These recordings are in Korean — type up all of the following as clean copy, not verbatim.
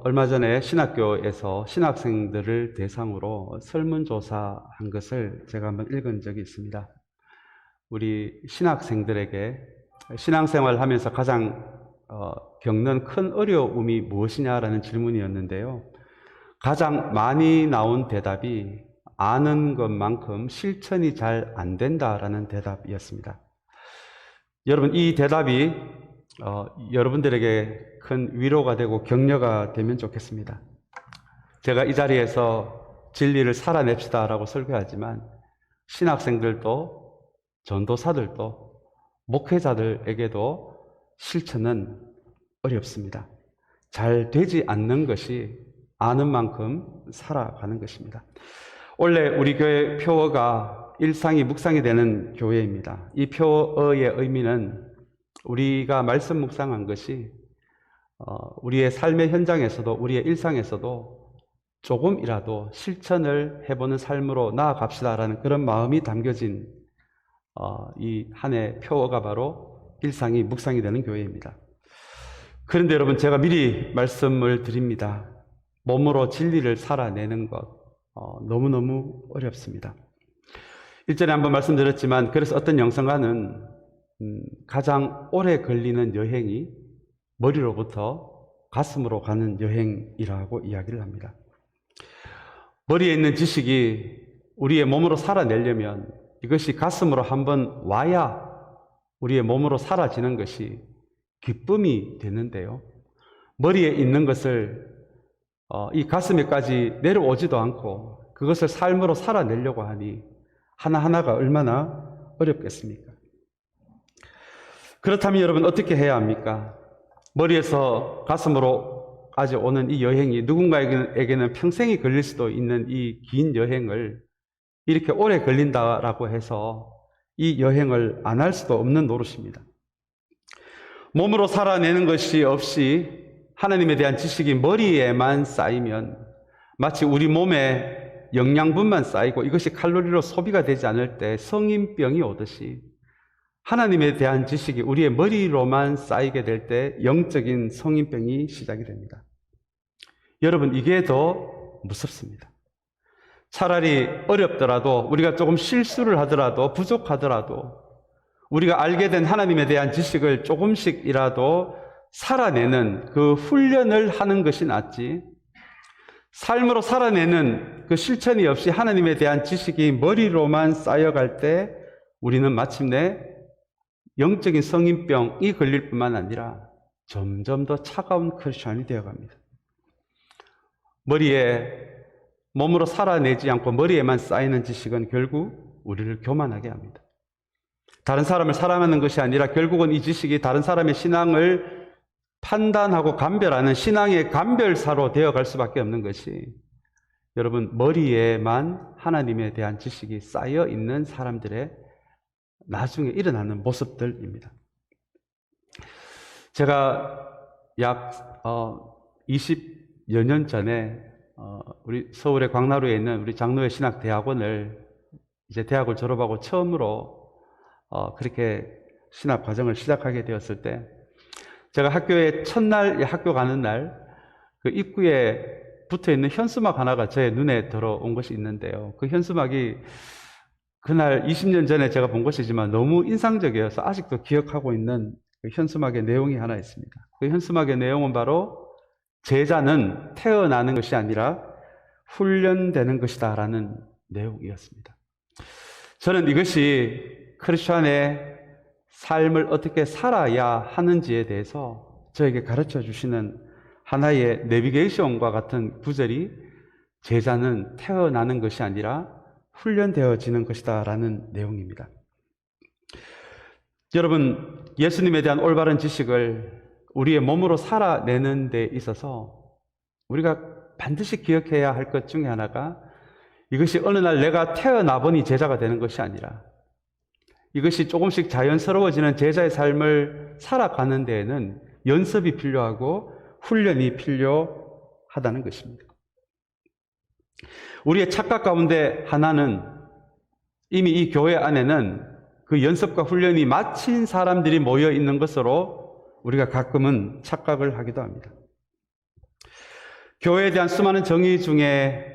얼마 전에 신학교에서 신학생들을 대상으로 설문조사한 것을 제가 한번 읽은 적이 있습니다. 우리 신학생들에게 신앙생활을 하면서 가장 겪는 큰 어려움이 무엇이냐라는 질문이었는데요. 가장 많이 나온 대답이 아는 것만큼 실천이 잘 안 된다라는 대답이었습니다. 여러분, 이 대답이 여러분들에게 큰 위로가 되고 격려가 되면 좋겠습니다. 제가 이 자리에서 진리를 살아냅시다라고 설교하지만 신학생들도 전도사들도 목회자들에게도 실천은 어렵습니다. 잘 되지 않는 것이 아는 만큼 살아가는 것입니다. 원래 우리 교회 표어가 일상이 묵상이 되는 교회입니다. 이 표어의 의미는 우리가 말씀 묵상한 것이 우리의 삶의 현장에서도 우리의 일상에서도 조금이라도 실천을 해보는 삶으로 나아갑시다라는 그런 마음이 담겨진 이 한 해 표어가 바로 일상이 묵상이 되는 교회입니다. 그런데 여러분, 제가 미리 말씀을 드립니다. 몸으로 진리를 살아내는 것 너무너무 어렵습니다. 일전에 한번 말씀드렸지만, 그래서 어떤 영성가는 가장 오래 걸리는 여행이 머리로부터 가슴으로 가는 여행이라고 이야기를 합니다. 머리에 있는 지식이 우리의 몸으로 살아내려면 이것이 가슴으로 한번 와야 우리의 몸으로 사라지는 것이 기쁨이 되는데요. 머리에 있는 것을 이 가슴에까지 내려오지도 않고 그것을 삶으로 살아내려고 하니 하나하나가 얼마나 어렵겠습니까? 그렇다면 여러분, 어떻게 해야 합니까? 머리에서 가슴으로까지 오는 이 여행이 누군가에게는 평생이 걸릴 수도 있는 이 긴 여행을 이렇게 오래 걸린다라고 해서 이 여행을 안 할 수도 없는 노릇입니다. 몸으로 살아내는 것이 없이 하나님에 대한 지식이 머리에만 쌓이면 마치 우리 몸에 영양분만 쌓이고 이것이 칼로리로 소비가 되지 않을 때 성인병이 오듯이 하나님에 대한 지식이 우리의 머리로만 쌓이게 될 때 영적인 성인병이 시작이 됩니다. 여러분, 이게 더 무섭습니다. 차라리 어렵더라도 우리가 조금 실수를 하더라도 부족하더라도 우리가 알게 된 하나님에 대한 지식을 조금씩이라도 살아내는 그 훈련을 하는 것이 낫지, 삶으로 살아내는 그 실천이 없이 하나님에 대한 지식이 머리로만 쌓여갈 때 우리는 마침내 영적인 성인병이 걸릴 뿐만 아니라 점점 더 차가운 크리스천이 되어갑니다. 몸으로 살아내지 않고 머리에만 쌓이는 지식은 결국 우리를 교만하게 합니다. 다른 사람을 사랑하는 것이 아니라 결국은 이 지식이 다른 사람의 신앙을 판단하고 감별하는 신앙의 감별사로 되어갈 수밖에 없는 것이, 여러분, 머리에만 하나님에 대한 지식이 쌓여 있는 사람들의 나중에 일어나는 모습들입니다. 제가 약 20여 년 전에 우리 서울의 광나루에 있는 우리 장로회 신학대학원을 이제 대학을 졸업하고 처음으로 그렇게 신학 과정을 시작하게 되었을 때, 제가 학교에 첫날 학교 가는 날 그 입구에 붙어 있는 현수막 하나가 제 눈에 들어온 것이 있는데요. 그 현수막이 그날 20년 전에 제가 본 것이지만 너무 인상적이어서 아직도 기억하고 있는 그 현수막의 내용이 하나 있습니다. 그 현수막의 내용은 바로 제자는 태어나는 것이 아니라 훈련되는 것이다 라는 내용이었습니다. 저는 이것이 크리스천의 삶을 어떻게 살아야 하는지에 대해서 저에게 가르쳐 주시는 하나의 내비게이션과 같은 구절이 제자는 태어나는 것이 아니라 훈련되어지는 것이다 라는 내용입니다. 여러분, 예수님에 대한 올바른 지식을 우리의 몸으로 살아내는 데 있어서 우리가 반드시 기억해야 할 것 중에 하나가, 이것이 어느 날 내가 태어나 보니 제자가 되는 것이 아니라 이것이 조금씩 자연스러워지는 제자의 삶을 살아가는 데에는 연습이 필요하고 훈련이 필요하다는 것입니다. 우리의 착각 가운데 하나는 이미 이 교회 안에는 그 연습과 훈련이 마친 사람들이 모여 있는 것으로 우리가 가끔은 착각을 하기도 합니다. 교회에 대한 수많은 정의 중에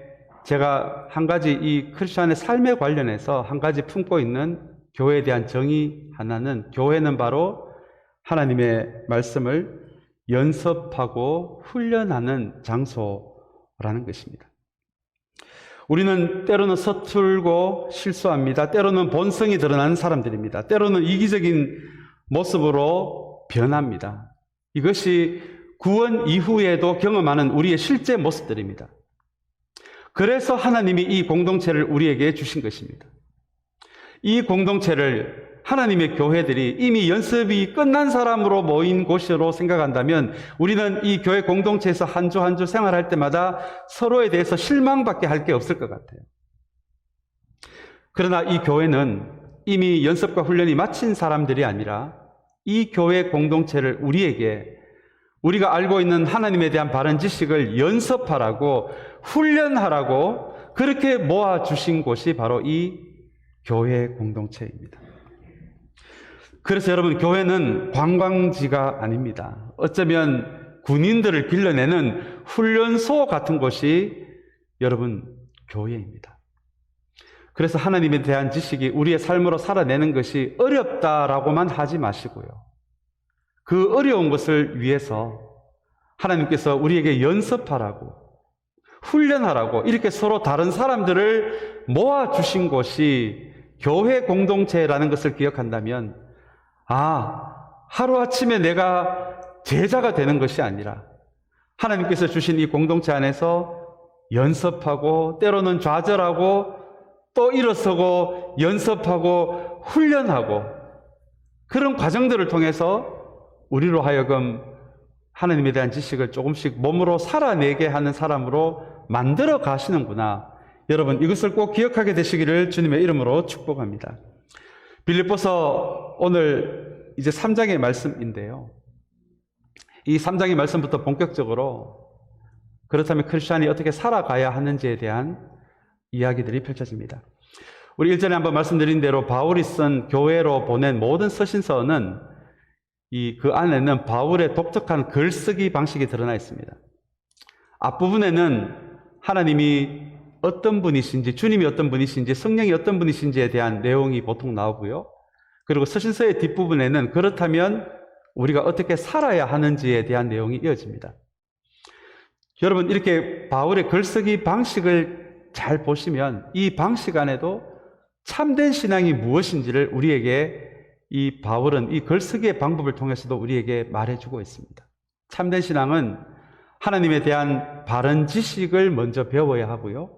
제가 한 가지 이 크리스천의 삶에 관련해서 한 가지 품고 있는 교회에 대한 정의 하나는, 교회는 바로 하나님의 말씀을 연습하고 훈련하는 장소라는 것입니다. 우리는 때로는 서툴고 실수합니다. 때로는 본성이 드러나는 사람들입니다. 때로는 이기적인 모습으로 변합니다. 이것이 구원 이후에도 경험하는 우리의 실제 모습들입니다. 그래서 하나님이 이 공동체를 우리에게 주신 것입니다. 이 공동체를 하나님의 교회들이 이미 연습이 끝난 사람으로 모인 곳으로 생각한다면 우리는 이 교회 공동체에서 한 주 한 주 생활할 때마다 서로에 대해서 실망밖에 할 게 없을 것 같아요. 그러나 이 교회는 이미 연습과 훈련이 마친 사람들이 아니라 이 교회 공동체를 우리가 알고 있는 하나님에 대한 바른 지식을 연습하라고, 훈련하라고 그렇게 모아주신 곳이 바로 이 교회 공동체입니다. 그래서 여러분, 교회는 관광지가 아닙니다. 어쩌면 군인들을 길러내는 훈련소 같은 곳이 여러분 교회입니다. 그래서 하나님에 대한 지식이 우리의 삶으로 살아내는 것이 어렵다라고만 하지 마시고요. 그 어려운 것을 위해서 하나님께서 우리에게 연습하라고, 훈련하라고 이렇게 서로 다른 사람들을 모아주신 곳이 교회 공동체라는 것을 기억한다면, 하루아침에 내가 제자가 되는 것이 아니라 하나님께서 주신 이 공동체 안에서 연습하고, 때로는 좌절하고, 또 일어서고, 연습하고, 훈련하고, 그런 과정들을 통해서 우리로 하여금 하나님에 대한 지식을 조금씩 몸으로 살아내게 하는 사람으로 만들어 가시는구나. 여러분, 이것을 꼭 기억하게 되시기를 주님의 이름으로 축복합니다. 빌립보서 오늘 이제 3장의 말씀인데요. 이 3장의 말씀부터 본격적으로 그렇다면 크리스찬이 어떻게 살아가야 하는지에 대한 이야기들이 펼쳐집니다. 우리 일전에 한번 말씀드린 대로 바울이 쓴 교회로 보낸 모든 서신서는 그 안에는 바울의 독특한 글쓰기 방식이 드러나 있습니다. 앞부분에는 하나님이 어떤 분이신지, 주님이 어떤 분이신지, 성령이 어떤 분이신지에 대한 내용이 보통 나오고요. 그리고 서신서의 뒷부분에는 그렇다면 우리가 어떻게 살아야 하는지에 대한 내용이 이어집니다. 여러분, 이렇게 바울의 글쓰기 방식을 잘 보시면 이 방식 안에도 참된 신앙이 무엇인지를 우리에게 이 바울은 이 글쓰기의 방법을 통해서도 우리에게 말해주고 있습니다. 참된 신앙은 하나님에 대한 바른 지식을 먼저 배워야 하고요.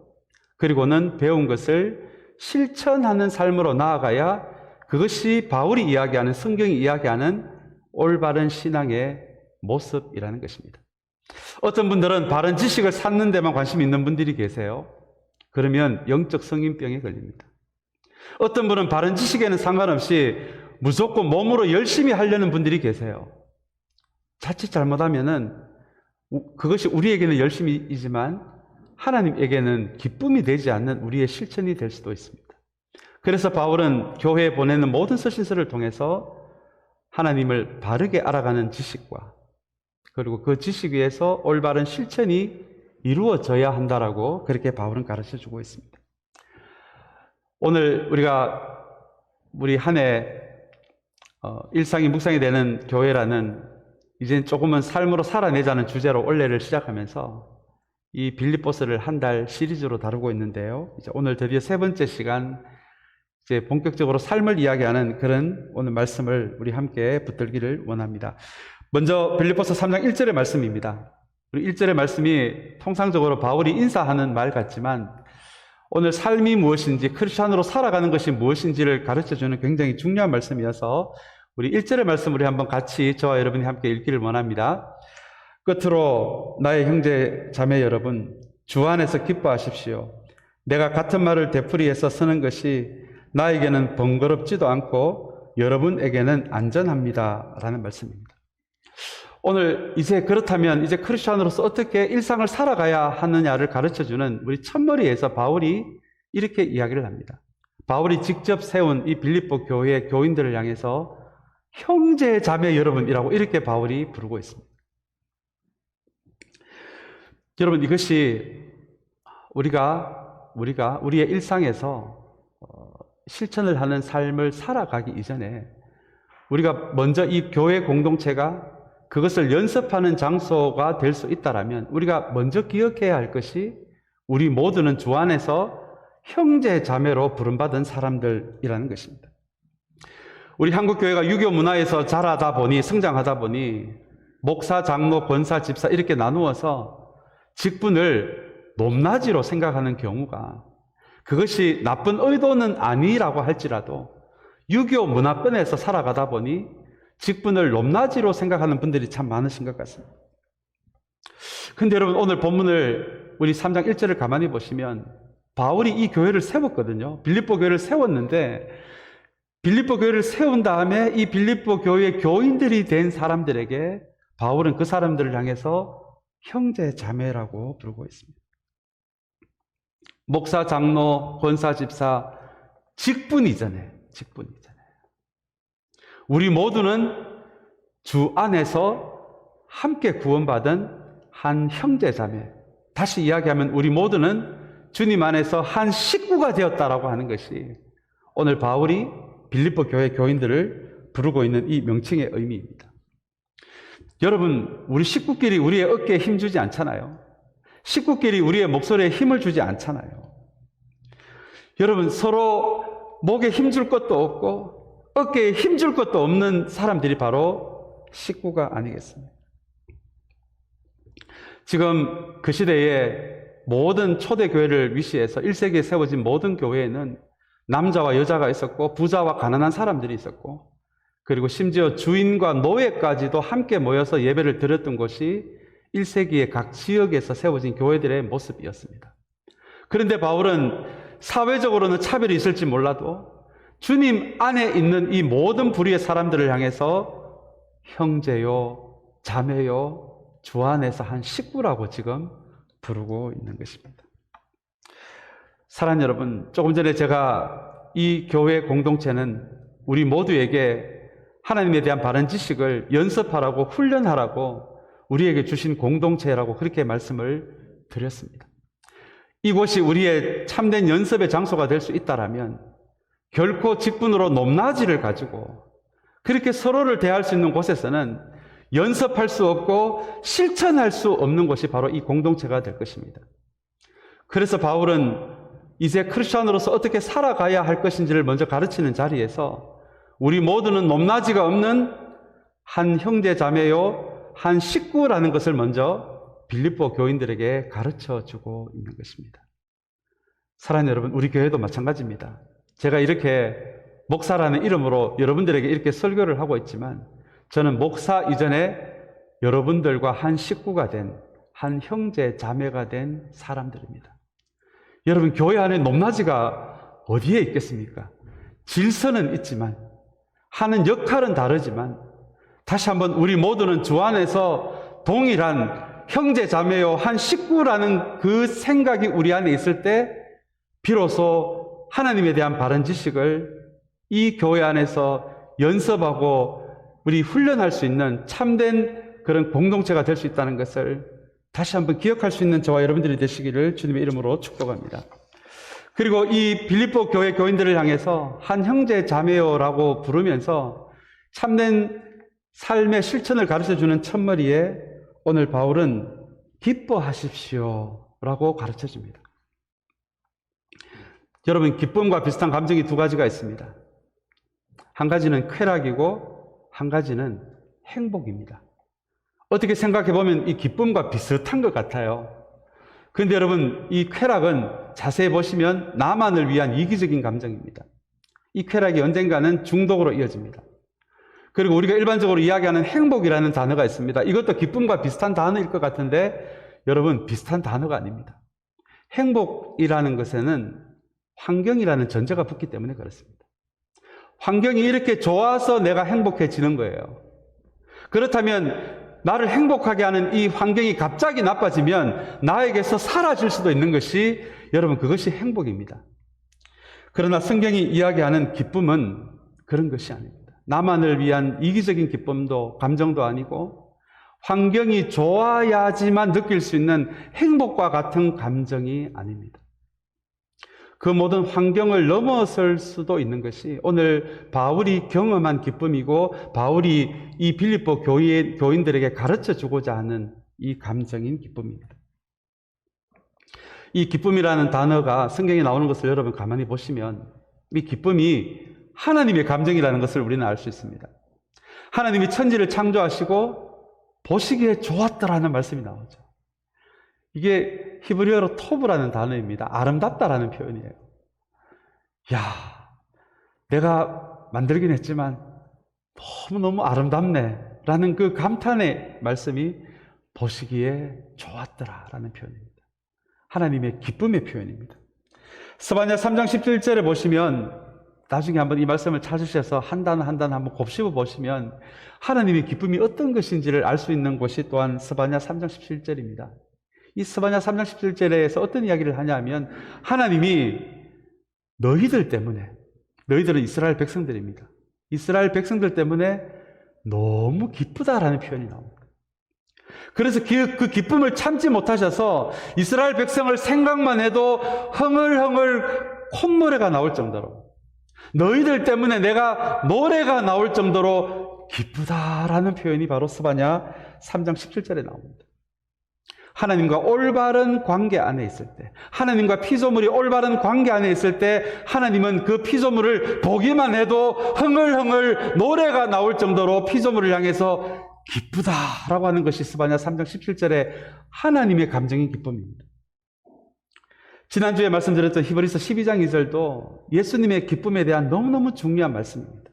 그리고는 배운 것을 실천하는 삶으로 나아가야 그것이 바울이 이야기하는, 성경이 이야기하는 올바른 신앙의 모습이라는 것입니다. 어떤 분들은 바른 지식을 찾는 데만 관심이 있는 분들이 계세요. 그러면 영적 성인병에 걸립니다. 어떤 분은 바른 지식에는 상관없이 무조건 몸으로 열심히 하려는 분들이 계세요. 자칫 잘못하면은 그것이 우리에게는 열심이지만 하나님에게는 기쁨이 되지 않는 우리의 실천이 될 수도 있습니다. 그래서 바울은 교회에 보내는 모든 서신서를 통해서 하나님을 바르게 알아가는 지식과 그리고 그 지식 위에서 올바른 실천이 이루어져야 한다라고 그렇게 바울은 가르쳐주고 있습니다. 오늘 우리 한 해 일상이 묵상이 되는 교회라는 이제 조금은 삶으로 살아내자는 주제로 올해를 시작하면서 이 빌립보서를 한 달 시리즈로 다루고 있는데요. 이제 오늘 드디어 세 번째 시간, 이제 본격적으로 삶을 이야기하는 그런 오늘 말씀을 우리 함께 붙들기를 원합니다. 먼저 빌립보서 3장 1절의 말씀입니다. 우리 1절의 말씀이 통상적으로 바울이 인사하는 말 같지만 오늘 삶이 무엇인지, 크리스찬으로 살아가는 것이 무엇인지를 가르쳐주는 굉장히 중요한 말씀이어서 우리 1절의 말씀 우리 한번 같이 저와 여러분이 함께 읽기를 원합니다. 끝으로 나의 형제 자매 여러분, 주 안에서 기뻐하십시오. 내가 같은 말을 되풀이해서 쓰는 것이 나에게는 번거롭지도 않고 여러분에게는 안전합니다 라는 말씀입니다. 오늘 이제 그렇다면 이제 크리스찬으로서 어떻게 일상을 살아가야 하느냐를 가르쳐주는 우리 첫머리에서 바울이 이렇게 이야기를 합니다. 바울이 직접 세운 이 빌립보 교회 교인들을 향해서 형제 자매 여러분이라고 이렇게 바울이 부르고 있습니다. 여러분, 이것이 우리의 일상에서 실천을 하는 삶을 살아가기 이전에 우리가 먼저 이 교회 공동체가 그것을 연습하는 장소가 될 수 있다라면 우리가 먼저 기억해야 할 것이 우리 모두는 주 안에서 형제 자매로 부름받은 사람들이라는 것입니다. 우리 한국교회가 유교 문화에서 자라다 보니, 성장하다 보니 목사, 장로, 권사, 집사 이렇게 나누어서 직분을 높낮이로 생각하는 경우가, 그것이 나쁜 의도는 아니라고 할지라도 유교 문화권에서 살아가다 보니 직분을 높낮이로 생각하는 분들이 참 많으신 것 같습니다. 근데 여러분, 오늘 본문을 우리 3장 1절을 가만히 보시면 바울이 이 교회를 세웠거든요. 빌립보 교회를 세웠는데, 빌립보 교회를 세운 다음에 이 빌립보 교회 교인들이 된 사람들에게 바울은 그 사람들을 향해서 형제 자매라고 부르고 있습니다. 목사, 장로, 권사, 집사, 직분이잖아요. 우리 모두는 주 안에서 함께 구원받은 한 형제 자매. 다시 이야기하면 우리 모두는 주님 안에서 한 식구가 되었다라고 하는 것이 오늘 바울이 빌립보 교회 교인들을 부르고 있는 이 명칭의 의미입니다. 여러분, 우리 식구끼리 우리의 어깨에 힘주지 않잖아요. 식구끼리 우리의 목소리에 힘을 주지 않잖아요. 여러분, 서로 목에 힘줄 것도 없고 어깨에 힘줄 것도 없는 사람들이 바로 식구가 아니겠습니까? 지금 그 시대에 모든 초대교회를 위시해서 1세기에 세워진 모든 교회에는 남자와 여자가 있었고 부자와 가난한 사람들이 있었고, 그리고 심지어 주인과 노예까지도 함께 모여서 예배를 드렸던 것이 1세기의 각 지역에서 세워진 교회들의 모습이었습니다. 그런데 바울은 사회적으로는 차별이 있을지 몰라도 주님 안에 있는 이 모든 부류의 사람들을 향해서 형제요, 자매요, 주 안에서 한 식구라고 지금 부르고 있는 것입니다. 사랑하는 여러분, 조금 전에 제가 이 교회 공동체는 우리 모두에게 하나님에 대한 바른 지식을 연습하라고, 훈련하라고 우리에게 주신 공동체라고 그렇게 말씀을 드렸습니다. 이곳이 우리의 참된 연습의 장소가 될 수 있다라면 결코 직분으로 높낮이를 가지고 그렇게 서로를 대할 수 있는 곳에서는 연습할 수 없고 실천할 수 없는 것이 바로 이 공동체가 될 것입니다. 그래서 바울은 이제 크리스찬으로서 어떻게 살아가야 할 것인지를 먼저 가르치는 자리에서 우리 모두는 높낮이가 없는 한 형제 자매요, 한 식구라는 것을 먼저 빌립보 교인들에게 가르쳐주고 있는 것입니다. 사랑하는 여러분, 우리 교회도 마찬가지입니다. 제가 이렇게 목사라는 이름으로 여러분들에게 이렇게 설교를 하고 있지만 저는 목사 이전에 여러분들과 한 식구가 된, 한 형제 자매가 된 사람들입니다. 여러분, 교회 안에 높낮이가 어디에 있겠습니까? 질서는 있지만, 하는 역할은 다르지만, 다시 한번 우리 모두는 주 안에서 동일한 형제 자매요, 한 식구라는 그 생각이 우리 안에 있을 때 비로소 하나님에 대한 바른 지식을 이 교회 안에서 연습하고 우리 훈련할 수 있는 참된 그런 공동체가 될 수 있다는 것을 다시 한번 기억할 수 있는 저와 여러분들이 되시기를 주님의 이름으로 축복합니다. 그리고 이 빌립보 교회 교인들을 향해서 한 형제 자매요라고 부르면서 참된 삶의 실천을 가르쳐주는 첫머리에 오늘 바울은 기뻐하십시오라고 가르쳐줍니다. 여러분, 기쁨과 비슷한 감정이 두 가지가 있습니다. 한 가지는 쾌락이고 한 가지는 행복입니다. 어떻게 생각해보면 이 기쁨과 비슷한 것 같아요. 그런데 여러분, 이 쾌락은 자세히 보시면 나만을 위한 이기적인 감정입니다. 이 쾌락이 언젠가는 중독으로 이어집니다. 그리고 우리가 일반적으로 이야기하는 행복이라는 단어가 있습니다. 이것도 기쁨과 비슷한 단어일 것 같은데 여러분, 비슷한 단어가 아닙니다. 행복이라는 것에는 환경이라는 전제가 붙기 때문에 그렇습니다. 환경이 이렇게 좋아서 내가 행복해지는 거예요. 그렇다면 나를 행복하게 하는 이 환경이 갑자기 나빠지면 나에게서 사라질 수도 있는 것이, 여러분, 그것이 행복입니다. 그러나 성경이 이야기하는 기쁨은 그런 것이 아닙니다. 나만을 위한 이기적인 기쁨도 감정도 아니고 환경이 좋아야지만 느낄 수 있는 행복과 같은 감정이 아닙니다. 그 모든 환경을 넘어설 수도 있는 것이 오늘 바울이 경험한 기쁨이고 바울이 이 빌립보 교인들에게 가르쳐 주고자 하는 이 감정인 기쁨입니다. 이 기쁨이라는 단어가 성경에 나오는 것을 여러분 가만히 보시면 이 기쁨이 하나님의 감정이라는 것을 우리는 알 수 있습니다. 하나님이 천지를 창조하시고 보시기에 좋았다라는 말씀이 나오죠. 이게 히브리어로 토브라는 단어입니다. 아름답다라는 표현이에요. 야, 내가 만들긴 했지만 너무너무 아름답네 라는 그 감탄의 말씀이 보시기에 좋았더라라는 표현입니다. 하나님의 기쁨의 표현입니다. 스바냐 3장 17절에 보시면 나중에 한번 이 말씀을 찾으셔서 한 단어 한 단어 한번 곱씹어 보시면 하나님의 기쁨이 어떤 것인지를 알 수 있는 곳이 또한 스바냐 3장 17절입니다. 이 스바냐 3장 17절에서 어떤 이야기를 하냐면 하나님이 너희들 때문에, 너희들은 이스라엘 백성들입니다. 이스라엘 백성들 때문에 너무 기쁘다라는 표현이 나옵니다. 그래서 그 기쁨을 참지 못하셔서 이스라엘 백성을 생각만 해도 흥얼흥얼 콧노래가 나올 정도로, 너희들 때문에 내가 노래가 나올 정도로 기쁘다라는 표현이 바로 스바냐 3장 17절에 나옵니다. 하나님과 올바른 관계 안에 있을 때, 하나님과 피조물이 올바른 관계 안에 있을 때 하나님은 그 피조물을 보기만 해도 흥얼흥얼 노래가 나올 정도로 피조물을 향해서 기쁘다라고 하는 것이 스바냐 3장 17절의 하나님의 감정인 기쁨입니다. 지난주에 말씀드렸던 히브리서 12장 2절도 예수님의 기쁨에 대한 너무너무 중요한 말씀입니다.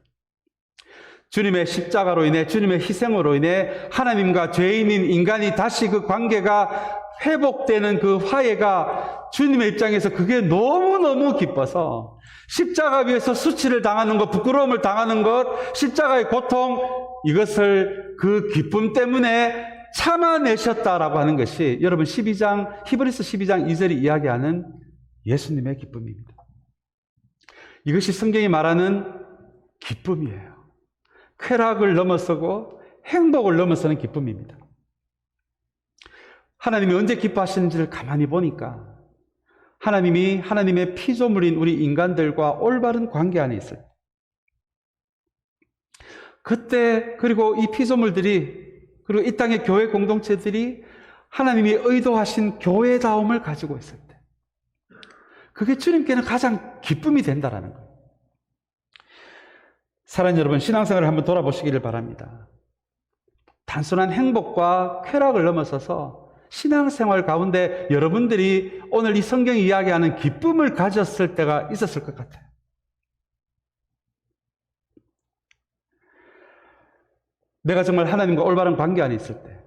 주님의 십자가로 인해, 주님의 희생으로 인해 하나님과 죄인인 인간이 다시 그 관계가 회복되는 그 화해가 주님의 입장에서 그게 너무너무 기뻐서 십자가 위에서 수치를 당하는 것, 부끄러움을 당하는 것, 십자가의 고통, 이것을 그 기쁨 때문에 참아내셨다라고 하는 것이 여러분 히브리서 12장 2절이 이야기하는 예수님의 기쁨입니다. 이것이 성경이 말하는 기쁨이에요. 쾌락을 넘어서고 행복을 넘어서는 기쁨입니다. 하나님이 언제 기뻐하시는지를 가만히 보니까 하나님이 하나님의 피조물인 우리 인간들과 올바른 관계 안에 있을 때, 그때, 그리고 이 피조물들이, 그리고 이 땅의 교회 공동체들이 하나님이 의도하신 교회다움을 가지고 있을 때, 그게 주님께는 가장 기쁨이 된다라는 거예요. 사랑하는 여러분, 신앙생활을 한번 돌아보시기를 바랍니다. 단순한 행복과 쾌락을 넘어서서 신앙생활 가운데 여러분들이 오늘 이 성경이 이야기하는 기쁨을 가졌을 때가 있었을 것 같아요. 내가 정말 하나님과 올바른 관계 안에 있을 때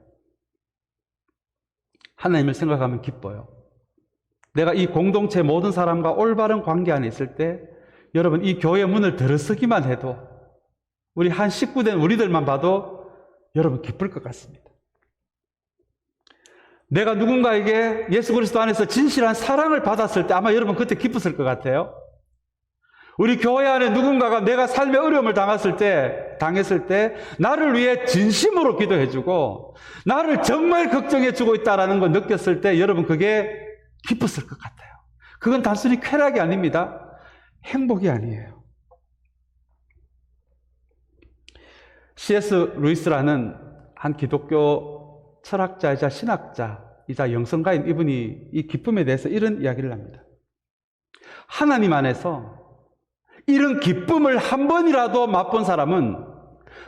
하나님을 생각하면 기뻐요. 내가 이 공동체 모든 사람과 올바른 관계 안에 있을 때 여러분, 이 교회 문을 들어서기만 해도, 우리 한 식구된 우리들만 봐도 여러분 기쁠 것 같습니다. 내가 누군가에게 예수 그리스도 안에서 진실한 사랑을 받았을 때 아마 여러분 그때 기뻤을 것 같아요. 우리 교회 안에 누군가가 내가 삶의 어려움을 당했을 때 나를 위해 진심으로 기도해주고 나를 정말 걱정해주고 있다는 걸 느꼈을 때 여러분 그게 기뻤을 것 같아요. 그건 단순히 쾌락이 아닙니다. 행복이 아니에요. C.S. 루이스라는 한 기독교 철학자이자 신학자이자 영성가인 이분이 이 기쁨에 대해서 이런 이야기를 합니다. 하나님 안에서 이런 기쁨을 한 번이라도 맛본 사람은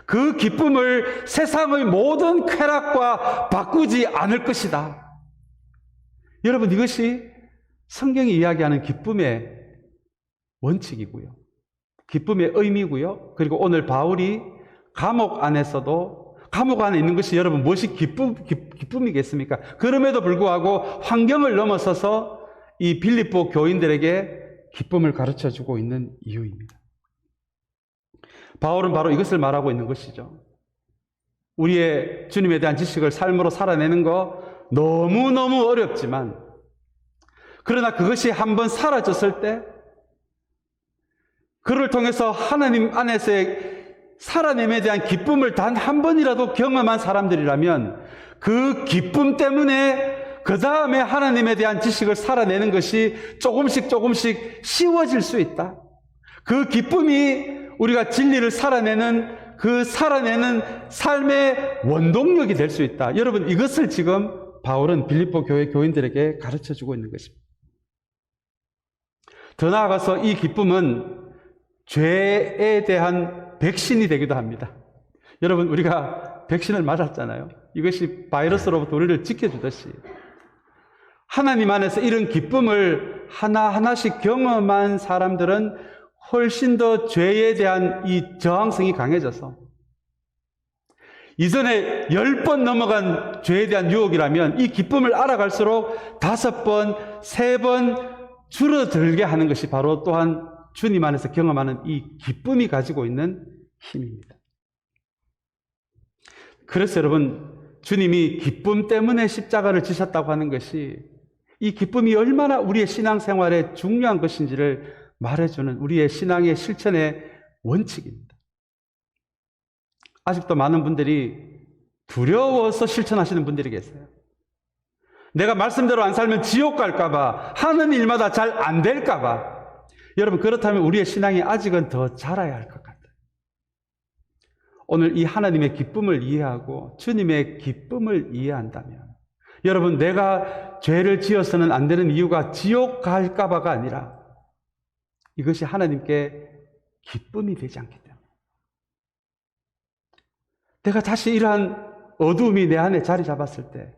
그 기쁨을 세상의 모든 쾌락과 바꾸지 않을 것이다. 여러분, 이것이 성경이 이야기하는 기쁨의 원칙이고요. 기쁨의 의미고요. 그리고 오늘 바울이 감옥 안에서도, 감옥 안에 있는 것이 여러분 무엇이 기쁨이겠습니까? 그럼에도 불구하고 환경을 넘어서서 이 빌립보 교인들에게 기쁨을 가르쳐주고 있는 이유입니다. 바울은 바로 이것을 말하고 있는 것이죠. 우리의 주님에 대한 지식을 삶으로 살아내는 거 너무너무 어렵지만, 그러나 그것이 한번 사라졌을 때 그를 통해서 하나님 안에서의 살아냄에 대한 기쁨을 단 한 번이라도 경험한 사람들이라면 그 기쁨 때문에 그 다음에 하나님에 대한 지식을 살아내는 것이 조금씩 쉬워질 수 있다. 그 기쁨이 우리가 진리를 살아내는 그 살아내는 삶의 원동력이 될 수 있다. 여러분, 이것을 지금 바울은 빌립보 교회 교인들에게 가르쳐 주고 있는 것입니다. 더 나아가서 이 기쁨은 죄에 대한 백신이 되기도 합니다. 여러분, 우리가 백신을 맞았잖아요. 이것이 바이러스로부터 우리를 지켜주듯이 하나님 안에서 이런 기쁨을 하나하나씩 경험한 사람들은 훨씬 더 죄에 대한 이 저항성이 강해져서 이전에 10번 넘어간 죄에 대한 유혹이라면 이 기쁨을 알아갈수록 5번, 3번 줄어들게 하는 것이 바로 또한 주님 안에서 경험하는 이 기쁨이 가지고 있는 힘입니다. 그래서 여러분, 주님이 기쁨 때문에 십자가를 지셨다고 하는 것이 이 기쁨이 얼마나 우리의 신앙생활에 중요한 것인지를 말해주는 우리의 신앙의 실천의 원칙입니다. 아직도 많은 분들이 두려워서 실천하시는 분들이 계세요. 내가 말씀대로 안 살면 지옥 갈까봐, 하는 일마다 잘 안 될까봐. 여러분, 그렇다면 우리의 신앙이 아직은 더 자라야 할 것 같아요. 오늘 이 하나님의 기쁨을 이해하고 주님의 기쁨을 이해한다면, 여러분, 내가 죄를 지어서는 안 되는 이유가 지옥 갈까봐가 아니라 이것이 하나님께 기쁨이 되지 않기 때문에, 내가 다시 이러한 어두움이 내 안에 자리 잡았을 때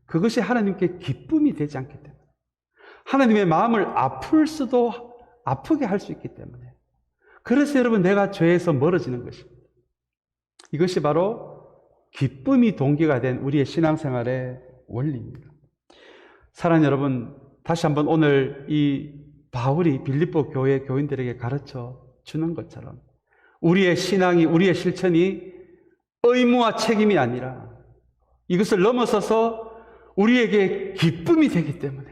그것이 하나님께 기쁨이 되지 않기 때문에, 하나님의 마음을 아프게 할 수 있기 때문에, 그래서 여러분, 내가 죄에서 멀어지는 것입니다. 이것이 바로 기쁨이 동기가 된 우리의 신앙생활의 원리입니다. 사랑하는 여러분, 다시 한번 오늘 이 바울이 빌립보 교회 교인들에게 가르쳐 주는 것처럼 우리의 신앙이, 우리의 실천이 의무와 책임이 아니라 이것을 넘어서서 우리에게 기쁨이 되기 때문에,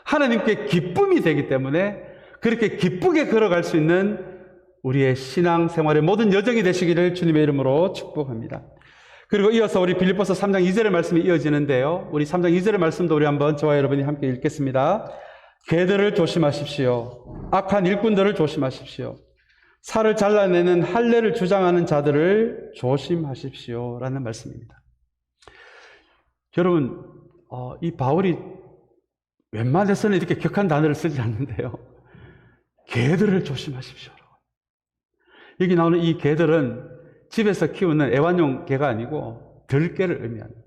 하나님께 기쁨이 되기 때문에 그렇게 기쁘게 걸어갈 수 있는 우리의 신앙생활의 모든 여정이 되시기를 주님의 이름으로 축복합니다. 그리고 이어서 우리 빌립보서 3장 2절의 말씀이 이어지는데요, 우리 3장 2절의 말씀도 우리 한번 저와 여러분이 함께 읽겠습니다. 개들을 조심하십시오. 악한 일꾼들을 조심하십시오. 살을 잘라내는 할례를 주장하는 자들을 조심하십시오 라는 말씀입니다. 여러분, 이 바울이 웬만해서는 이렇게 격한 단어를 쓰지 않는데요, 개들을 조심하십시오. 여기 나오는 이 개들은 집에서 키우는 애완용 개가 아니고 들개를 의미합니다.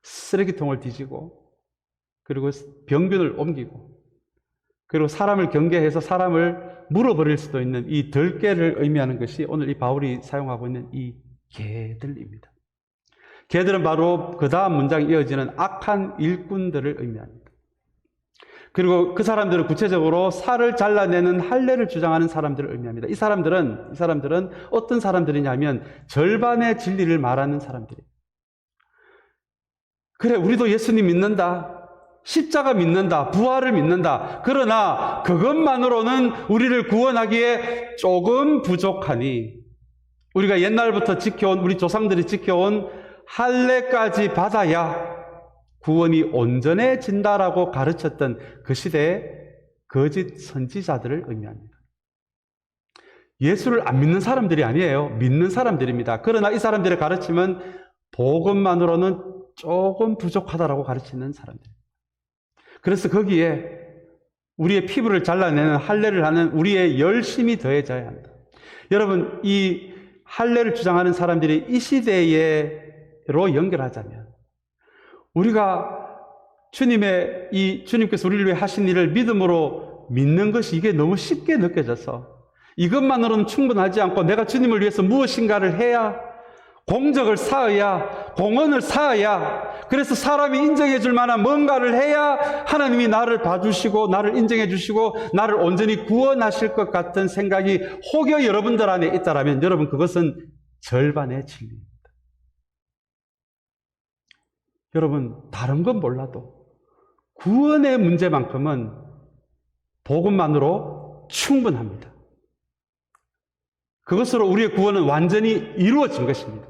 쓰레기통을 뒤지고, 그리고 병균을 옮기고, 그리고 사람을 경계해서 사람을 물어버릴 수도 있는 이 들개를 의미하는 것이 오늘 이 바울이 사용하고 있는 이 개들입니다. 개들은 바로 그 다음 문장에 이어지는 악한 일꾼들을 의미합니다. 그리고 그 사람들은 구체적으로 살을 잘라내는 할례를 주장하는 사람들을 의미합니다. 이 사람들은 어떤 사람들이냐면 절반의 진리를 말하는 사람들이에요. 그래, 우리도 예수님 믿는다, 십자가 믿는다, 부활을 믿는다. 그러나 그것만으로는 우리를 구원하기에 조금 부족하니 우리가 옛날부터 지켜온, 우리 조상들이 지켜온 할례까지 받아야 구원이 온전해진다라고 가르쳤던 그 시대의 거짓 선지자들을 의미합니다. 예수를 안 믿는 사람들이 아니에요. 믿는 사람들입니다. 그러나 이 사람들의 가르침은 복음만으로는 조금 부족하다라고 가르치는 사람들. 그래서 거기에 우리의 피부를 잘라내는 할례를 하는 우리의 열심이 더해져야 한다. 여러분, 이 할례를 주장하는 사람들이 이 시대로 연결하자면, 우리가 주님께서 우리를 위해 하신 일을 믿음으로 믿는 것이 이게 너무 쉽게 느껴져서 이것만으로는 충분하지 않고 내가 주님을 위해서 무엇인가를 해야, 공적을 쌓아야, 공헌을 쌓아야, 그래서 사람이 인정해 줄 만한 뭔가를 해야 하나님이 나를 봐주시고 나를 인정해 주시고 나를 온전히 구원하실 것 같은 생각이 혹여 여러분들 안에 있다라면, 여러분, 그것은 절반의 진리입니다. 여러분, 다른 건 몰라도 구원의 문제만큼은 복음만으로 충분합니다. 그것으로 우리의 구원은 완전히 이루어진 것입니다.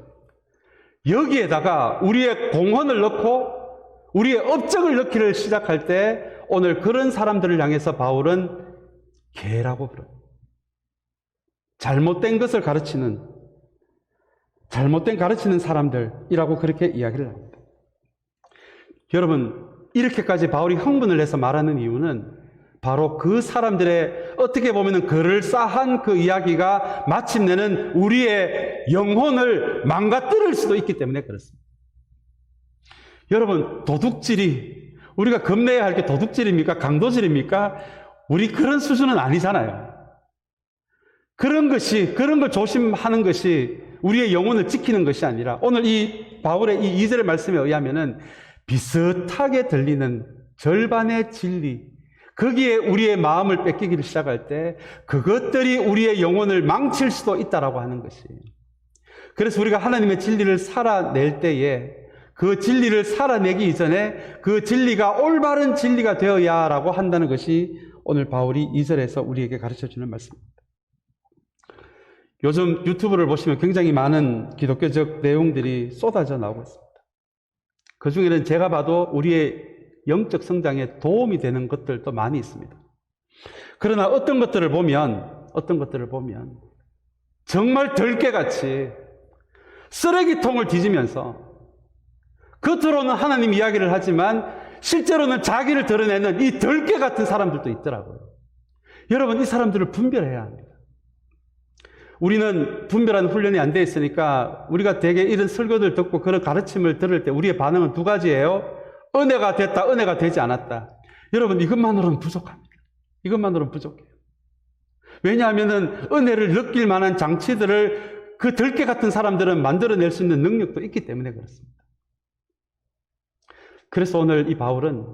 여기에다가 우리의 공헌을 넣고 우리의 업적을 넣기를 시작할 때 오늘 그런 사람들을 향해서 바울은 개라고 부릅니다. 잘못된 것을 가르치는 사람들이라고 그렇게 이야기를 합니다. 여러분, 이렇게까지 바울이 흥분을 해서 말하는 이유는 바로 그 사람들의 어떻게 보면 그럴싸한 그 이야기가 마침내는 우리의 영혼을 망가뜨릴 수도 있기 때문에 그렇습니다. 여러분, 도둑질이 우리가 겁내야 할 게 도둑질입니까? 강도질입니까? 우리 그런 수준은 아니잖아요. 그런 걸 조심하는 것이 우리의 영혼을 지키는 것이 아니라 오늘 이 바울의 이 2절의 말씀에 의하면은 비슷하게 들리는 절반의 진리, 거기에 우리의 마음을 뺏기기를 시작할 때 그것들이 우리의 영혼을 망칠 수도 있다라고 하는 것이에요. 그래서 우리가 하나님의 진리를 살아낼 때에 그 진리를 살아내기 이전에 그 진리가 올바른 진리가 되어야라고 한다는 것이 오늘 바울이 2절에서 우리에게 가르쳐주는 말씀입니다. 요즘 유튜브를 보시면 굉장히 많은 기독교적 내용들이 쏟아져 나오고 있습니다. 그 중에는 제가 봐도 우리의 영적 성장에 도움이 되는 것들도 많이 있습니다. 그러나 어떤 것들을 보면 정말 들깨같이 쓰레기통을 뒤지면서 겉으로는 하나님 이야기를 하지만 실제로는 자기를 드러내는 이 들깨 같은 사람들도 있더라고요. 여러분, 이 사람들을 분별해야 합니다. 우리는 분별하는 훈련이 안 돼 있으니까 우리가 대개 이런 설교들 듣고 그런 가르침을 들을 때 우리의 반응은 두 가지예요. 은혜가 됐다, 은혜가 되지 않았다. 여러분, 이것만으로는 부족합니다. 이것만으로는 부족해요. 왜냐하면 은혜를 느낄 만한 장치들을 그 들깨 같은 사람들은 만들어낼 수 있는 능력도 있기 때문에 그렇습니다. 그래서 오늘 이 바울은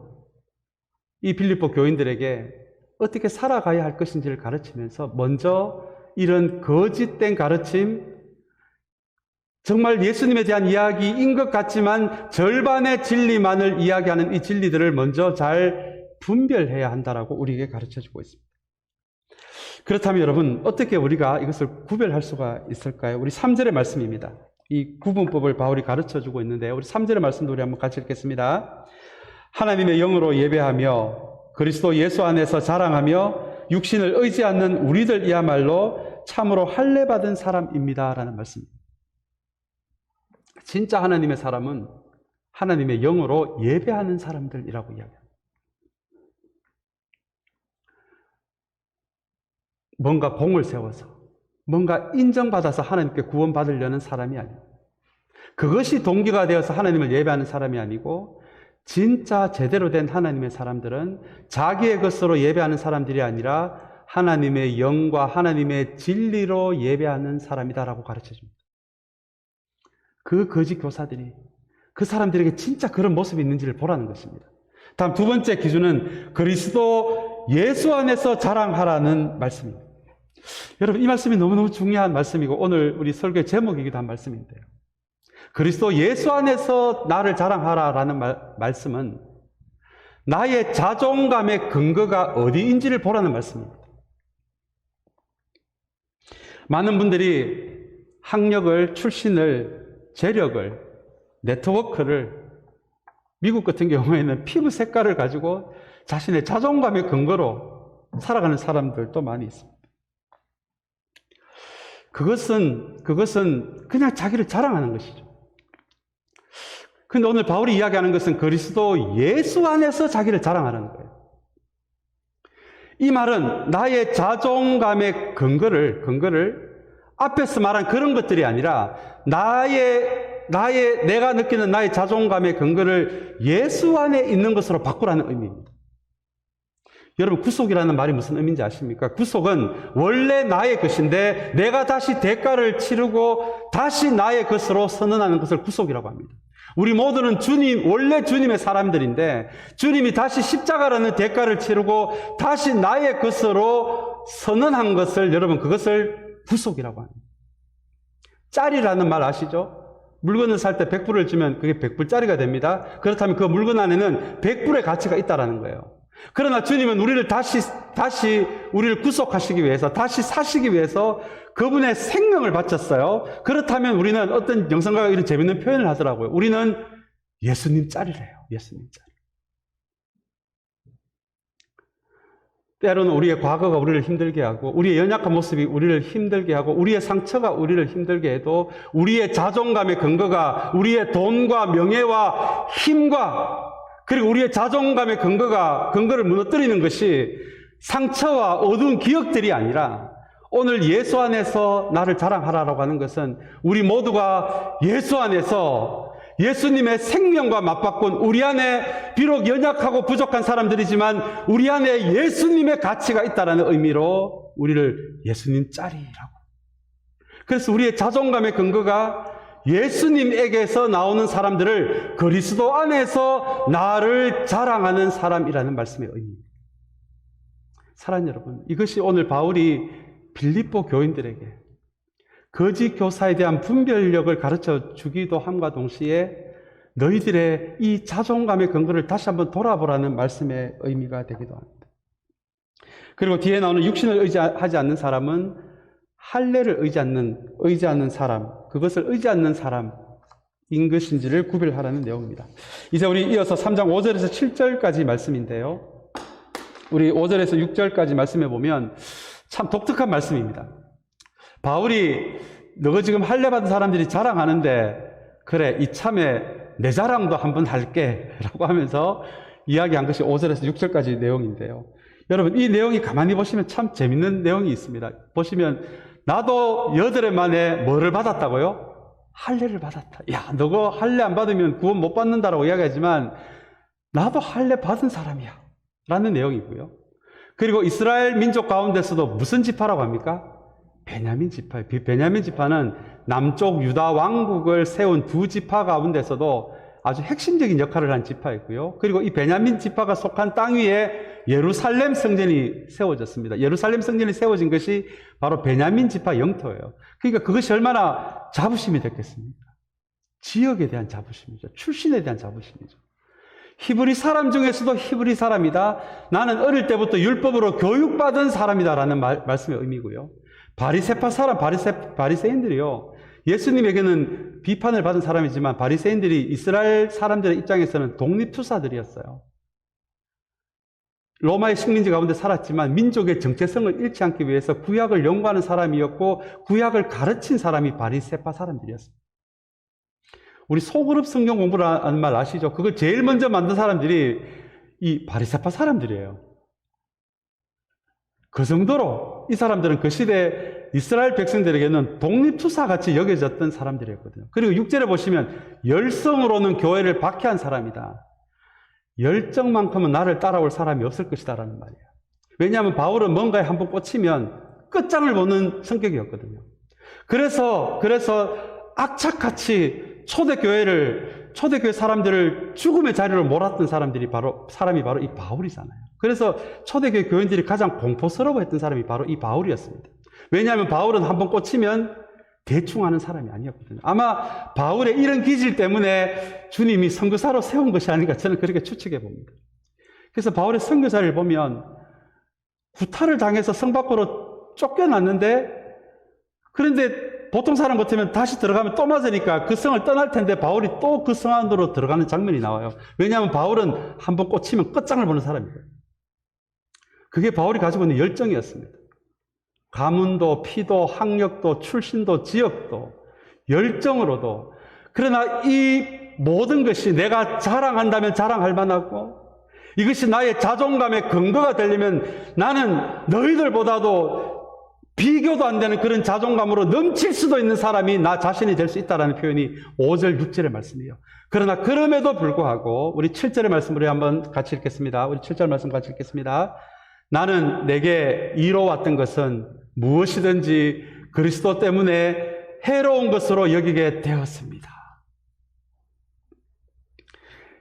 이 빌립보 교인들에게 어떻게 살아가야 할 것인지를 가르치면서 먼저 이런 거짓된 가르침, 정말 예수님에 대한 이야기인 것 같지만 절반의 진리만을 이야기하는 이 진리들을 먼저 잘 분별해야 한다라고 우리에게 가르쳐주고 있습니다. 그렇다면 여러분, 어떻게 우리가 이것을 구별할 수가 있을까요? 우리 3절의 말씀입니다. 이 구분법을 바울이 가르쳐주고 있는데 우리 3절의 말씀도 우리 한번 같이 읽겠습니다. 하나님의 영으로 예배하며 그리스도 예수 안에서 자랑하며 육신을 의지 않는 우리들이야말로 참으로 할례받은 사람입니다 라는 말씀입니다. 진짜 하나님의 사람은 하나님의 영으로 예배하는 사람들이라고 이야기합니다. 뭔가 공을 세워서 뭔가 인정받아서 하나님께 구원받으려는 사람이 아니에요. 그것이 동기가 되어서 하나님을 예배하는 사람이 아니고 진짜 제대로 된 하나님의 사람들은 자기의 것으로 예배하는 사람들이 아니라 하나님의 영과 하나님의 진리로 예배하는 사람이다라고 가르쳐줍니다. 그 거짓 교사들이 그 사람들에게 진짜 그런 모습이 있는지를 보라는 것입니다. 다음 두 번째 기준은 그리스도 예수 안에서 자랑하라는 말씀입니다. 여러분, 이 말씀이 너무너무 중요한 말씀이고 오늘 우리 설교의 제목이기도 한 말씀인데요. 그리스도 예수 안에서 나를 자랑하라라는 말씀은 나의 자존감의 근거가 어디인지를 보라는 말씀입니다. 많은 분들이 학력을, 출신을, 재력을, 네트워크를, 미국 같은 경우에는 피부 색깔을 가지고 자신의 자존감의 근거로 살아가는 사람들도 많이 있습니다. 그것은 그냥 자기를 자랑하는 것이죠. 근데 오늘 바울이 이야기하는 것은 그리스도 예수 안에서 자기를 자랑하는 거예요. 이 말은 나의 자존감의 근거를 앞에서 말한 그런 것들이 아니라 내가 느끼는 나의 자존감의 근거를 예수 안에 있는 것으로 바꾸라는 의미입니다. 여러분, 구속이라는 말이 무슨 의미인지 아십니까? 구속은 원래 나의 것인데 내가 다시 대가를 치르고 다시 나의 것으로 선언하는 것을 구속이라고 합니다. 우리 모두는 원래 주님의 사람들인데 주님이 다시 십자가라는 대가를 치르고 다시 나의 것으로 선언한 것을, 여러분, 그것을 구속이라고 합니다. 짤이라는 말 아시죠? 물건을 살 때 100불을 주면 그게 100불짜리가 됩니다. 그렇다면 그 물건 안에는 100불의 가치가 있다는 거예요. 그러나 주님은 우리를 다시 우리를 구속하시기 위해서, 다시 사시기 위해서 그분의 생명을 바쳤어요. 그렇다면 우리는 어떤 영성가가 이런 재밌는 표현을 하더라고요. 우리는 예수님 짤이래요. 예수님 짤. 때로는 우리의 과거가 우리를 힘들게 하고, 우리의 연약한 모습이 우리를 힘들게 하고, 우리의 상처가 우리를 힘들게 해도, 우리의 자존감의 근거가 우리의 돈과 명예와 힘과, 그리고 우리의 자존감의 근거를 무너뜨리는 것이 상처와 어두운 기억들이 아니라, 오늘 예수 안에서 나를 자랑하라고 하는 것은 우리 모두가 예수 안에서 예수님의 생명과 맞바꾼, 우리 안에 비록 연약하고 부족한 사람들이지만 우리 안에 예수님의 가치가 있다는 의미로 우리를 예수님 짤이라고. 그래서 우리의 자존감의 근거가 예수님에게서 나오는 사람들을 그리스도 안에서 나를 자랑하는 사람이라는 말씀의 의미입니다. 사랑하는 여러분, 이것이 오늘 바울이 빌립보 교인들에게 거짓 교사에 대한 분별력을 가르쳐 주기도 함과 동시에 너희들의 이 자존감의 근거를 다시 한번 돌아보라는 말씀의 의미가 되기도 합니다. 그리고 뒤에 나오는 육신을 의지하지 않는 사람은 할례를 의지 않는 사람, 그것을 의지 않는 사람인 것인지를 구별하라는 내용입니다. 이제 우리 이어서 3장 5절에서 7절까지 말씀인데요. 우리 5절에서 6절까지 말씀해 보면 참 독특한 말씀입니다. 바울이 너가 지금 할례 받은 사람들이 자랑하는데 그래 이참에 내 자랑도 한번 할게 라고 하면서 이야기한 것이 5절에서 6절까지 내용인데요. 여러분 이 내용이 가만히 보시면 참 재밌는 내용이 있습니다. 보시면 나도 8해 만에 뭐를 받았다고요? 할례를 받았다. 야, 너가 할례 안 받으면 구원 못 받는다라고 이야기하지만 나도 할례 받은 사람이야 라는 내용이고요. 그리고 이스라엘 민족 가운데서도 무슨 지파라고 합니까? 베냐민 지파예요. 베냐민 지파는 남쪽 유다 왕국을 세운 두 지파 가운데서도 아주 핵심적인 역할을 한 지파이고요. 그리고 이 베냐민 지파가 속한 땅 위에 예루살렘 성전이 세워졌습니다. 예루살렘 성전이 세워진 것이 바로 베냐민 지파 영토예요. 그러니까 그것이 얼마나 자부심이 됐겠습니까? 지역에 대한 자부심이죠. 출신에 대한 자부심이죠. 히브리 사람 중에서도 히브리 사람이다. 나는 어릴 때부터 율법으로 교육받은 사람이다라는 말씀의 의미고요. 바리새파 사람, 바리새인들이요. 예수님에게는 비판을 받은 사람이지만 바리새인들이 이스라엘 사람들의 입장에서는 독립투사들이었어요. 로마의 식민지 가운데 살았지만 민족의 정체성을 잃지 않기 위해서 구약을 연구하는 사람이었고 구약을 가르친 사람이 바리새파 사람들이었습니다. 우리 소그룹 성경 공부라는 말 아시죠? 그걸 제일 먼저 만든 사람들이 이 바리새파 사람들이에요. 그 정도로 이 사람들은 그 시대 이스라엘 백성들에게는 독립투사같이 여겨졌던 사람들이었거든요. 그리고 6절에 보시면 열성으로는 교회를 박해한 사람이다. 열정만큼은 나를 따라올 사람이 없을 것이다 라는 말이에요. 왜냐하면 바울은 뭔가에 한번 꽂히면 끝장을 보는 성격이었거든요. 그래서 악착같이 초대교회 사람들을 죽음의 자리로 몰았던 사람이 바로 이 바울이잖아요. 그래서 초대교회 교인들이 가장 공포스러워했던 사람이 바로 이 바울이었습니다. 왜냐하면 바울은 한번 꽂히면 대충 하는 사람이 아니었거든요. 아마 바울의 이런 기질 때문에 주님이 선교사로 세운 것이 아닌가 저는 그렇게 추측해 봅니다. 그래서 바울의 선교사를 보면 구타를 당해서 성 밖으로 쫓겨났는데 그런데 보통 사람 같으면 다시 들어가면 또 맞으니까 그 성을 떠날 텐데 바울이 또 그 성 안으로 들어가는 장면이 나와요. 왜냐하면 바울은 한번 꽂히면 끝장을 보는 사람이에요. 그게 바울이 가지고 있는 열정이었습니다. 가문도, 피도, 학력도, 출신도, 지역도, 열정으로도. 그러나 이 모든 것이 내가 자랑한다면 자랑할 만하고 이것이 나의 자존감의 근거가 되려면 나는 너희들보다도 비교도 안 되는 그런 자존감으로 넘칠 수도 있는 사람이 나 자신이 될 수 있다는 표현이 5절, 6절의 말씀이에요. 그러나 그럼에도 불구하고 우리 7절의 말씀으로 한번 같이 읽겠습니다. 우리 7절 말씀 같이 읽겠습니다. 나는 내게 이로웠던 것은 무엇이든지 그리스도 때문에 해로운 것으로 여기게 되었습니다.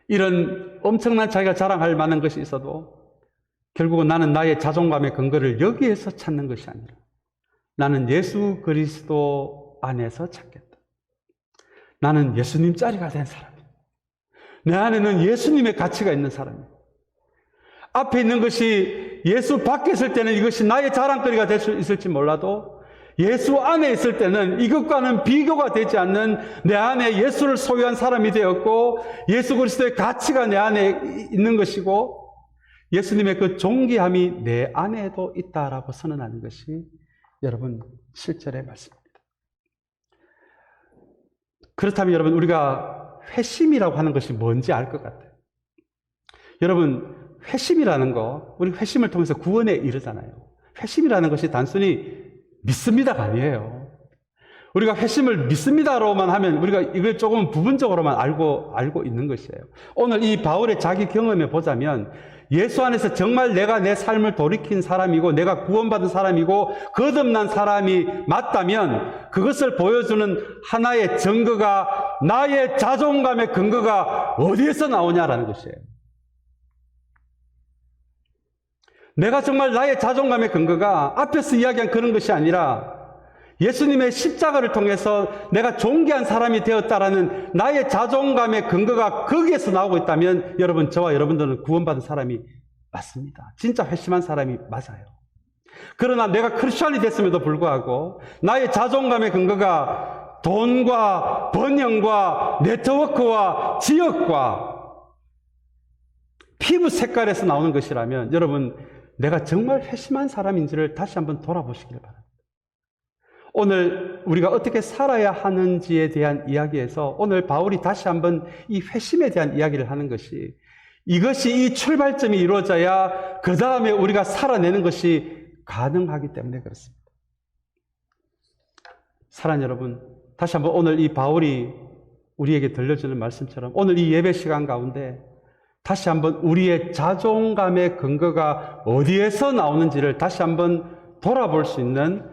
이런 엄청난 자기가 자랑할 만한 것이 있어도 결국은 나는 나의 자존감의 근거를 여기에서 찾는 것이 아니라 나는 예수 그리스도 안에서 찾겠다. 나는 예수님 자리가 된 사람이다. 내 안에는 예수님의 가치가 있는 사람이다. 앞에 있는 것이 예수 밖에 있을 때는 이것이 나의 자랑거리가 될 수 있을지 몰라도 예수 안에 있을 때는 이것과는 비교가 되지 않는 내 안에 예수를 소유한 사람이 되었고 예수 그리스도의 가치가 내 안에 있는 것이고 예수님의 그 존귀함이 내 안에도 있다라고 선언하는 것이 여러분 실절의 말씀입니다. 그렇다면 여러분 우리가 회심이라고 하는 것이 뭔지 알 것 같아요. 여러분 회심이라는 거, 우리 회심을 통해서 구원에 이르잖아요. 회심이라는 것이 단순히 믿습니다가 아니에요. 우리가 회심을 믿습니다로만 하면 우리가 이걸 조금 부분적으로만 알고 있는 것이에요. 오늘 이 바울의 자기 경험에 보자면 예수 안에서 정말 내가 내 삶을 돌이킨 사람이고 내가 구원받은 사람이고 거듭난 사람이 맞다면 그것을 보여주는 하나의 증거가 나의 자존감의 근거가 어디에서 나오냐라는 것이에요. 내가 정말 나의 자존감의 근거가 앞에서 이야기한 그런 것이 아니라 예수님의 십자가를 통해서 내가 존귀한 사람이 되었다라는 나의 자존감의 근거가 거기에서 나오고 있다면 여러분, 저와 여러분들은 구원받은 사람이 맞습니다. 진짜 회심한 사람이 맞아요. 그러나 내가 크리스천이 됐음에도 불구하고 나의 자존감의 근거가 돈과 번영과 네트워크와 지역과 피부 색깔에서 나오는 것이라면 여러분, 내가 정말 회심한 사람인지를 다시 한번 돌아보시길 바랍니다. 오늘 우리가 어떻게 살아야 하는지에 대한 이야기에서 오늘 바울이 다시 한번 이 회심에 대한 이야기를 하는 것이 이것이 이 출발점이 이루어져야 그 다음에 우리가 살아내는 것이 가능하기 때문에 그렇습니다. 사랑하는 여러분, 다시 한번 오늘 이 바울이 우리에게 들려주는 말씀처럼 오늘 이 예배 시간 가운데 다시 한번 우리의 자존감의 근거가 어디에서 나오는지를 다시 한번 돌아볼 수 있는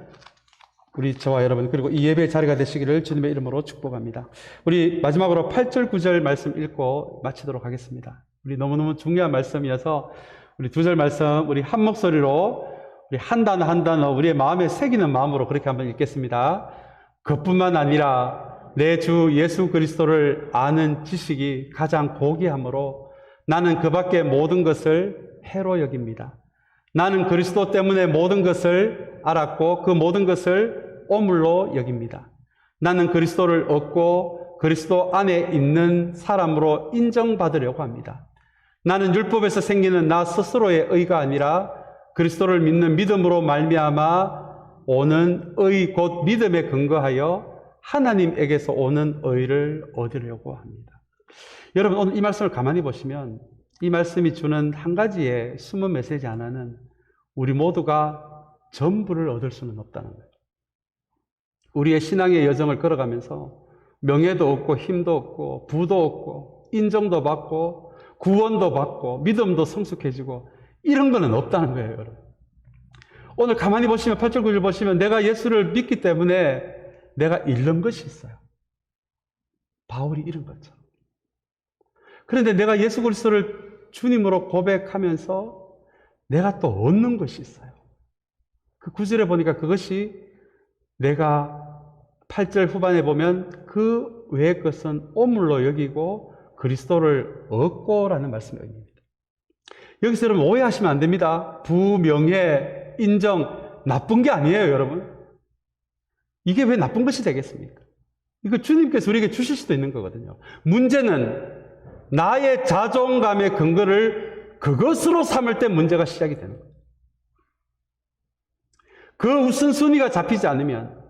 우리 저와 여러분 그리고 이 예배의 자리가 되시기를 주님의 이름으로 축복합니다. 우리 마지막으로 8절 9절 말씀 읽고 마치도록 하겠습니다. 우리 너무너무 중요한 말씀이어서 우리 2절 말씀 우리 한 목소리로 우리 한 단어 한 단어 우리의 마음에 새기는 마음으로 그렇게 한번 읽겠습니다. 그뿐만 아니라 내 주 예수 그리스도를 아는 지식이 가장 고귀함으로 나는 그 밖의 모든 것을 해로 여깁니다. 나는 그리스도 때문에 모든 것을 알았고 그 모든 것을 오물로 여깁니다. 나는 그리스도를 얻고 그리스도 안에 있는 사람으로 인정받으려고 합니다. 나는 율법에서 생기는 나 스스로의 의가 아니라 그리스도를 믿는 믿음으로 말미암아 오는 의 곧 믿음에 근거하여 하나님에게서 오는 의를 얻으려고 합니다. 여러분 오늘 이 말씀을 가만히 보시면 이 말씀이 주는 한 가지의 숨은 메시지 하나는 우리 모두가 전부를 얻을 수는 없다는 거예요. 우리의 신앙의 여정을 걸어가면서 명예도 얻고 힘도 얻고 부도 얻고 인정도 받고 구원도 받고 믿음도 성숙해지고 이런 거는 없다는 거예요. 여러분. 오늘 가만히 보시면 8절 9절 보시면 내가 예수를 믿기 때문에 내가 잃는 것이 있어요. 바울이 잃은 것처럼. 그런데 내가 예수 그리스도를 주님으로 고백하면서 내가 또 얻는 것이 있어요. 그 9절에 보니까 그것이 내가 8절 후반에 보면 그 외의 것은 오물로 여기고 그리스도를 얻고라는 말씀이 있습니다. 여기서 여러분 오해하시면 안 됩니다. 부명예, 인정, 나쁜 게 아니에요, 여러분. 이게 왜 나쁜 것이 되겠습니까? 이거 주님께서 우리에게 주실 수도 있는 거거든요. 문제는 나의 자존감의 근거를 그것으로 삼을 때 문제가 시작이 되는 거예요. 그 우선순위가 잡히지 않으면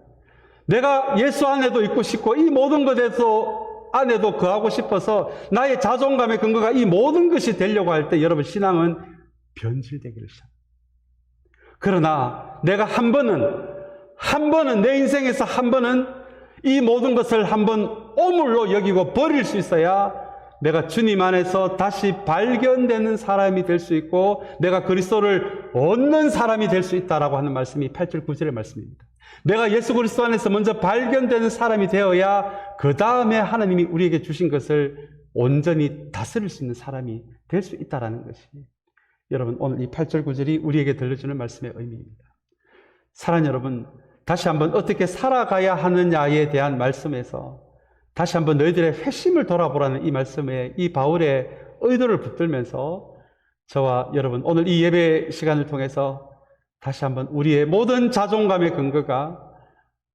내가 예수 안에도 있고 싶고 이 모든 것에서 안에도 거하고 싶어서 나의 자존감의 근거가 이 모든 것이 되려고 할 때 여러분 신앙은 변질되기를 시작합니다. 그러나 내가 한 번은 내 인생에서 한 번은 이 모든 것을 한번 오물로 여기고 버릴 수 있어야 내가 주님 안에서 다시 발견되는 사람이 될 수 있고 내가 그리스도를 얻는 사람이 될 수 있다라고 하는 말씀이 8절 9절의 말씀입니다. 내가 예수 그리스도 안에서 먼저 발견되는 사람이 되어야 그 다음에 하나님이 우리에게 주신 것을 온전히 다스릴 수 있는 사람이 될 수 있다라는 것이 여러분 오늘 이 8절 9절이 우리에게 들려주는 말씀의 의미입니다. 사랑하는 여러분, 다시 한번 어떻게 살아가야 하느냐에 대한 말씀에서 다시 한번 너희들의 회심을 돌아보라는 이 말씀에 이 바울의 의도를 붙들면서 저와 여러분 오늘 이 예배 시간을 통해서 다시 한번 우리의 모든 자존감의 근거가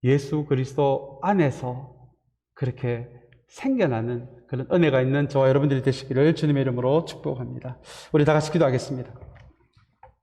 예수 그리스도 안에서 그렇게 생겨나는 그런 은혜가 있는 저와 여러분들이 되시기를 주님의 이름으로 축복합니다. 우리 다 같이 기도하겠습니다.